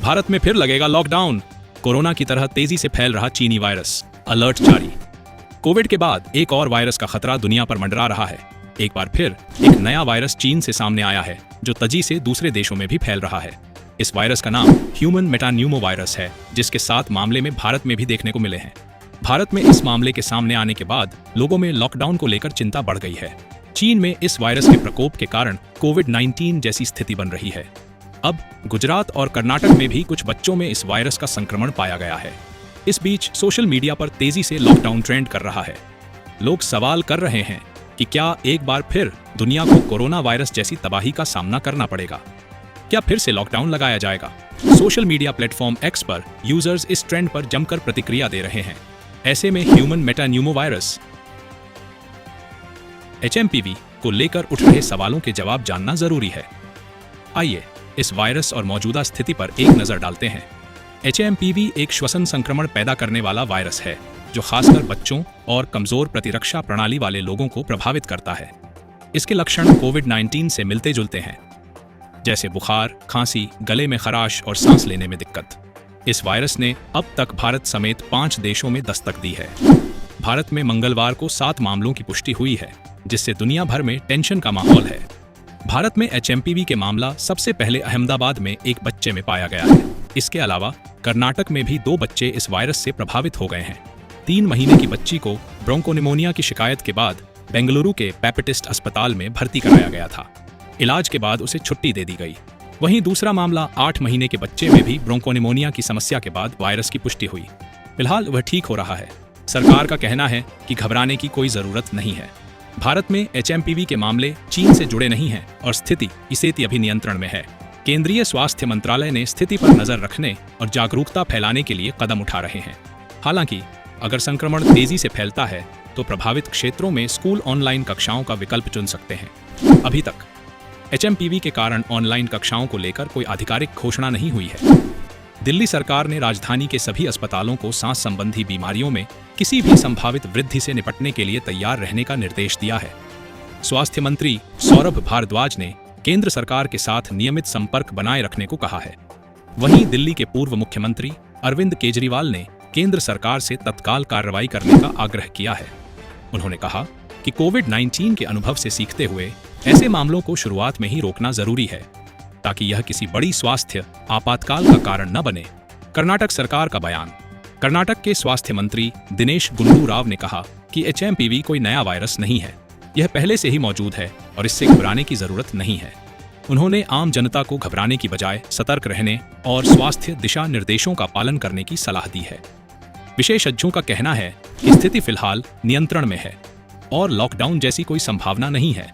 भारत में फिर लगेगा लॉकडाउन। कोरोना की तरह तेजी से फैल रहा चीनी वायरस, अलर्ट जारी। कोविड के बाद एक और वायरस का खतरा दुनिया पर मंडरा रहा है। एक बार फिर एक नया वायरस चीन से सामने आया है, जो तेजी से दूसरे देशों में भी फैल रहा है। इस वायरस का नाम ह्यूमन मेटान्यूमोवायरस है, जिसके 7 मामले में भारत में भी देखने को मिले हैं। भारत में इस मामले के सामने आने के बाद लोगों में लॉकडाउन को लेकर चिंता बढ़ गई है। चीन में इस वायरस के प्रकोप के कारण कोविड-19 जैसी स्थिति बन रही है। अब गुजरात और कर्नाटक में भी कुछ बच्चों में इस वायरस का संक्रमण पाया गया है। इस बीच सोशल मीडिया पर तेजी से लॉकडाउन ट्रेंड कर रहा है। लोग सवाल कर रहे हैं कि क्या एक बार फिर दुनिया को कोरोना वायरस जैसी तबाही का सामना करना पड़ेगा? क्या फिर से लॉकडाउन लगाया जाएगा? सोशल मीडिया प्लेटफॉर्म एक्स पर यूजर्स इस ट्रेंड पर जमकर प्रतिक्रिया दे रहे हैं। ऐसे में ह्यूमन मेटान्यूमोवायरस HMPV को लेकर उठ रहे सवालों के जवाब जानना जरूरी है। आइए इस वायरस और मौजूदा स्थिति पर एक नजर डालते हैं। HMPV एक श्वसन संक्रमण पैदा करने वाला वायरस है, जो खासकर बच्चों और कमजोर प्रतिरक्षा प्रणाली वाले लोगों को प्रभावित करता है। इसके लक्षण कोविड-19 से मिलते जुलते हैं, जैसे बुखार, खांसी, गले में खराश और सांस लेने में दिक्कत। इस वायरस ने अब तक भारत समेत 5 देशों में दस्तक दी है। भारत में मंगलवार को 7 मामलों की पुष्टि हुई है, जिससे दुनिया भर में टेंशन का माहौल है। भारत में HMPV के मामला सबसे पहले अहमदाबाद में एक बच्चे में पाया गया है। इसके अलावा कर्नाटक में भी 2 बच्चे इस वायरस से प्रभावित हो गए हैं। 3 महीने की बच्ची को ब्रोंकोनिमोनिया की शिकायत के बाद बेंगलुरु के पैपेटिस्ट अस्पताल में भर्ती कराया गया था। इलाज के बाद उसे छुट्टी दे दी गई। वहीं दूसरा मामला 8 महीने के बच्चे में भी ब्रोंकोनिमोनिया की समस्या के बाद वायरस की पुष्टि हुई। फिलहाल वह ठीक हो रहा है। सरकार का कहना है कि घबराने की कोई जरूरत नहीं है। भारत में HMPV के मामले चीन से जुड़े नहीं हैं और स्थिति इसे अभी नियंत्रण में है। केंद्रीय स्वास्थ्य मंत्रालय ने स्थिति पर नजर रखने और जागरूकता फैलाने के लिए कदम उठा रहे हैं। हालांकि अगर संक्रमण तेजी से फैलता है तो प्रभावित क्षेत्रों में स्कूल ऑनलाइन कक्षाओं का विकल्प चुन सकते हैं। अभी तक HMPV के कारण ऑनलाइन कक्षाओं को लेकर कोई आधिकारिक घोषणा नहीं हुई है। दिल्ली सरकार ने राजधानी के सभी अस्पतालों को सांस संबंधी बीमारियों में किसी भी संभावित वृद्धि से निपटने के लिए तैयार रहने का निर्देश दिया है। स्वास्थ्य मंत्री सौरभ भारद्वाज ने केंद्र सरकार के साथ नियमित संपर्क बनाए रखने को कहा है। वहीं दिल्ली के पूर्व मुख्यमंत्री अरविंद केजरीवाल ने केंद्र सरकार से तत्काल कार्रवाई करने का आग्रह किया है। उन्होंने कहा कि कोविड-19 के अनुभव से सीखते हुए ऐसे मामलों को शुरुआत में ही रोकना जरूरी है, ताकि यह किसी बड़ी स्वास्थ्य आपातकाल का कारण न बने। कर्नाटक सरकार का बयान। कर्नाटक के स्वास्थ्य मंत्री दिनेश गुंडू राव ने कहा कि HMPV कोई नया वायरस नहीं है, यह पहले से ही मौजूद है और इससे घबराने की जरूरत नहीं है। उन्होंने आम जनता को घबराने की बजाय सतर्क रहने और स्वास्थ्य दिशा निर्देशों का पालन करने की सलाह दी है। विशेषज्ञों का कहना है कि स्थिति फिलहाल नियंत्रण में है और लॉकडाउन जैसी कोई संभावना नहीं है।